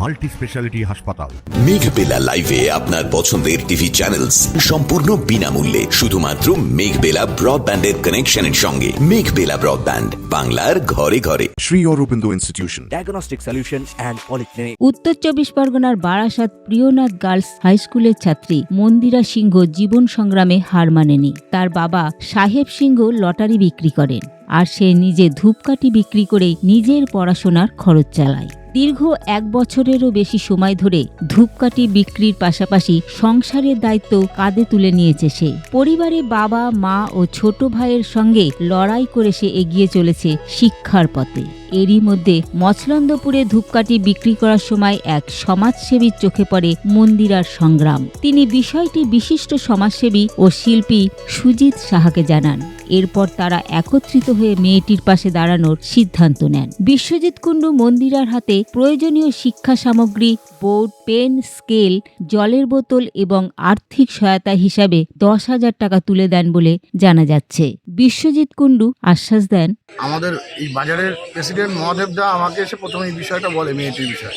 Multi speciality হাসপাতাল। মেঘবেলা লাইভে আপনার পছন্দের টিভি চ্যানেলস সম্পূর্ণ বিনামূল্যে, শুধুমাত্র মেঘবেলা ব্রডব্যান্ডের কানেকশনের সঙ্গে। মেঘবেলা ব্রডব্যান্ড, বাংলার ঘরে ঘরে। Sri Aurobindo Institution, diagnostic solution and polyclinic. উত্তর চব্বিশ পরগনার বারাসাত প্রিয়নাথ গার্লস হাই স্কুলের ছাত্রী মন্দিরা সিংহ জীবন সংগ্রামে হার মানেনি। তার বাবা সাহেব সিংহ লটারি বিক্রি করেন, আর সে নিজে ধূপকাঠি বিক্রি করে নিজের পড়াশোনার খরচ চালায়। দীর্ঘ 1 বছরেরও বেশি সময় ধরে ধূপকাঠি বিক্রির পাশাপাশি সংসারের দায়িত্ব কাঁধে তুলে নিয়েছে সে। পরিবারে বাবা, মা ও ছোট ভাইয়ের সঙ্গে লড়াই করে সে এগিয়ে চলেছে শিক্ষার পথে। এরই মধ্যে মছলন্দপুরে ধূপকাঠি বিক্রি করার সময় এক সমাজসেবীর চোখে পড়ে মন্দিরার সংগ্রাম। তিনি বিষয়টি বিশিষ্ট সমাজসেবী ও শিল্পী সুজিত সাহাকে জানান। এরপর তারা একত্রিত হয়ে মেয়েটির পাশে দাঁড়ানোর সিদ্ধান্ত নেন। বিশ্বজিৎ কুণ্ডু মন্দিরার হাতে প্রয়োজনীয় শিক্ষা সামগ্রী, বোর্ড, পেন, স্কেল, জলের বোতল এবং আর্থিক সহায়তা হিসাবে 10,000 টাকা তুলে দেন বলে জানা যাচ্ছে। বিশ্বজিৎ কুণ্ডু আশ্বাস দেন, আমাদের এই বাজারের প্রেসিডেন্ট মহাদেব দা আমাকে এসে প্রথমে এই বিষয়টা বলে, মেয়েটির বিষয়।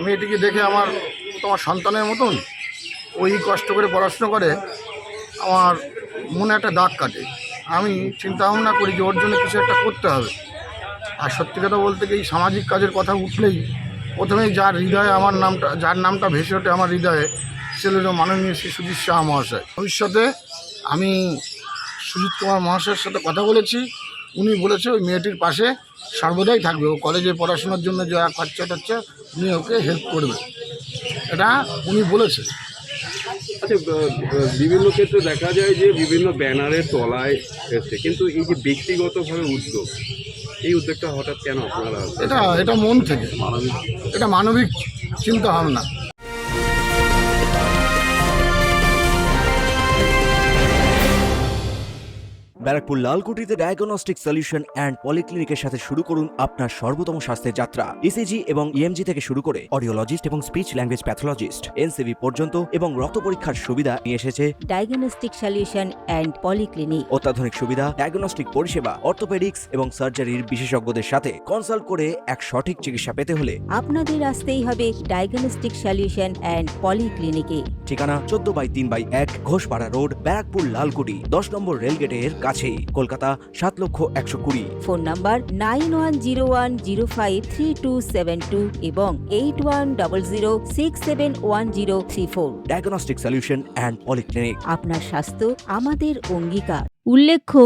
মেয়েটিকে দেখে আমার তোমার সন্তানের মতন ওই কষ্ট করে পড়াশুনো করে, আমার মনে একটা দাগ কাটে। আমি চিন্তা ভাবনা করি যে ওর জন্য কিছু একটা করতে হবে। আর সত্যি কথা বলতে কি, এই সামাজিক কাজের কথা উঠলেই প্রথমেই যার নামটা ভেসে ওঠে আমার হৃদয়ে, সে হল মাননীয় শ্রী সুজিত সাহা মহাশয়। ভবিষ্যতে আমি সুজিত কুমার মহাশয়ের সাথে কথা বলেছি, উনি বলেছে ওই মেয়েটির পাশে সর্বদাই থাকবে। ও কলেজে পড়াশোনার জন্য যা খরচা টচ্চা উনি ওকে হেল্প করবে, এটা উনি বলেছে। আচ্ছা, বিভিন্ন ক্ষেত্রে দেখা যায় যে বিভিন্ন ব্যানারের তলায় এসছে, কিন্তু এই যে ব্যক্তিগতভাবে উদ্যোগ, এই উদ্যোগটা হঠাৎ কেন আপনারা? এটা মন থেকে, এটা মানবিক চিন্তা ভাবনা। ব্যারাকপুর লালকুটিতে ডায়াগনস্টিক সলিউশন অ্যান্ড পলিক্লিনিকের সাথে শুরু করুন আপনার সর্বোত্তম স্বাস্থ্যের যাত্রা। ইসিজি এবং ইএমজি থেকে শুরু করে অডিওলজিস্ট এবং স্পিচ ল্যাঙ্গুয়েজ প্যাথোলজিস্ট, এনসিভি পর্যন্ত এবং রক্ত পরীক্ষার সুবিধা নিয়ে এসেছে ডায়াগনস্টিক সলিউশন অ্যান্ড পলিক্লিনিক। অত্যাধুনিক সুবিধা, ডায়াগনস্টিক পরিষেবা, অর্থোপেডিক্স এবং সার্জারির বিশেষজ্ঞদের সাথে কনসাল্ট করে এক সঠিক চিকিৎসা পেতে হলে আপনাদের আসতেই হবে ডায়াগনস্টিক সলিউশন অ্যান্ড পলিক্লিনিকে। ঠিকানা 14/3/1 ঘোষপাড়া রোড, ব্যারাকপুর লালকুটি, 10 নম্বর রেলগেটের কাছেই, কলকাতা 7,120,000। ফোন নাম্বার 9101053272 এবং 8100671034। Diagnostic solution and polyclinic. আপনার স্বাস্থ্য আমাদের অঙ্গীকার। উল্লেখ্য,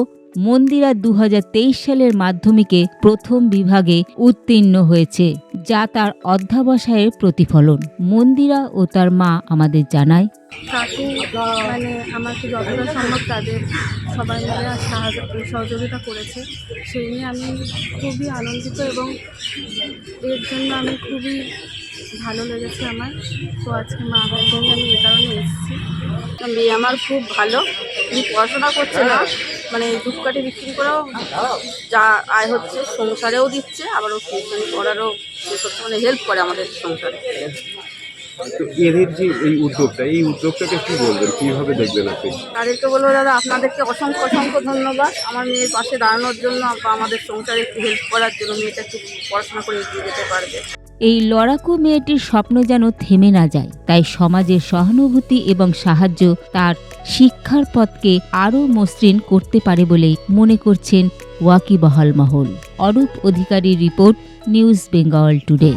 মন্দিরা 2023 সালের মাধ্যমিকে প্রথম বিভাগে উত্তীর্ণ হয়েছে, যা তার অধ্যবসায়ের প্রতিফলন। মন্দিরা ও তার মা আমাদের জানায়, কাকু আমাকে যতটা সম্ভব তাদের সবাই মিলে সহযোগিতা করেছে, সেই নিয়ে আমি খুবই আনন্দিত এবং এর জন্য আমি খুবই ভালো লেগেছে আমার। তো আজকে মা বাবা নিয়ে আমি এ কারণে এসেছি। মেয়ে আমার খুব ভালো, আমি পড়াশোনা করছে না, ধূপকাঠি বিক্রি করেও যা আয় হচ্ছে, সংসারেও দিচ্ছে, আবার ও টিউশন করারও সেসব হেল্প করে আমাদের সংসারে। তো এদের যে এই উদ্যোগটাকে কি বলবেন, কিভাবে দেখবেন আপনি? তাদেরকে বলবো, দাদা আপনাদেরকে অসংখ্য অসংখ্য ধন্যবাদ আমার মেয়ের পাশে দাঁড়ানোর জন্য বা আমাদের সংসারে একটু হেল্প করার জন্য। মেয়েটা একটু পড়াশোনা করে এগিয়ে যেতে পারবে। এই লড়াকু মেয়েটির স্বপ্ন যেন থেমে না যায়, তাই সমাজের সহানুভূতি এবং সাহায্য তার শিক্ষার পথকে আরও মসৃণ করতে পারে বলেই মনে করছেন ওয়াকিবহাল মহল। অরূপ অধিকারীর রিপোর্ট, নিউজ বেঙ্গল টুডে।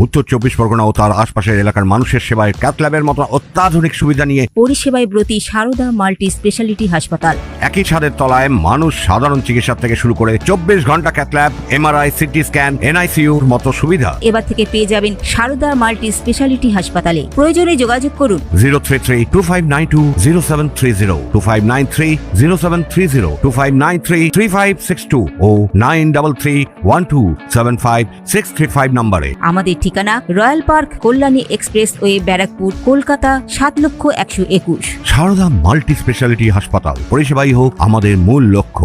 উত্তর চব্বিশ পরগনা ও তার আশপাশের এলাকার মানুষের সেবায় ক্যাথ ল্যাবের মতো অত্যাধুনিক সুবিধা নিয়ে পরিষেবায় ব্রতী সারদা মাল্টি স্পেশালিটি হাসপাতাল। একই ছাদের তলায় মানুষ সাধারণ চিকিৎসা থেকে শুরু করে 24 ঘন্টা cath lab, MRI, CT scan, এনআইসিইউর মতো সুবিধা এবার থেকে পেয়ে যাবেন সারদা মাল্টি স্পেশালিটি হাসপাতালে। প্রয়োজনে যোগাযোগ করুন 033-2592-0730, 2593-0730, 2593-3562 ও 9331275635 নম্বরে। আমাদের ঠিকানা royal park, Kalyani expressway, Barrackpore, Kolkata 7,121,000। Sarada multi speciality হাসপাতাল, পরিষেবাই হোক আমাদের মূল লক্ষ্য।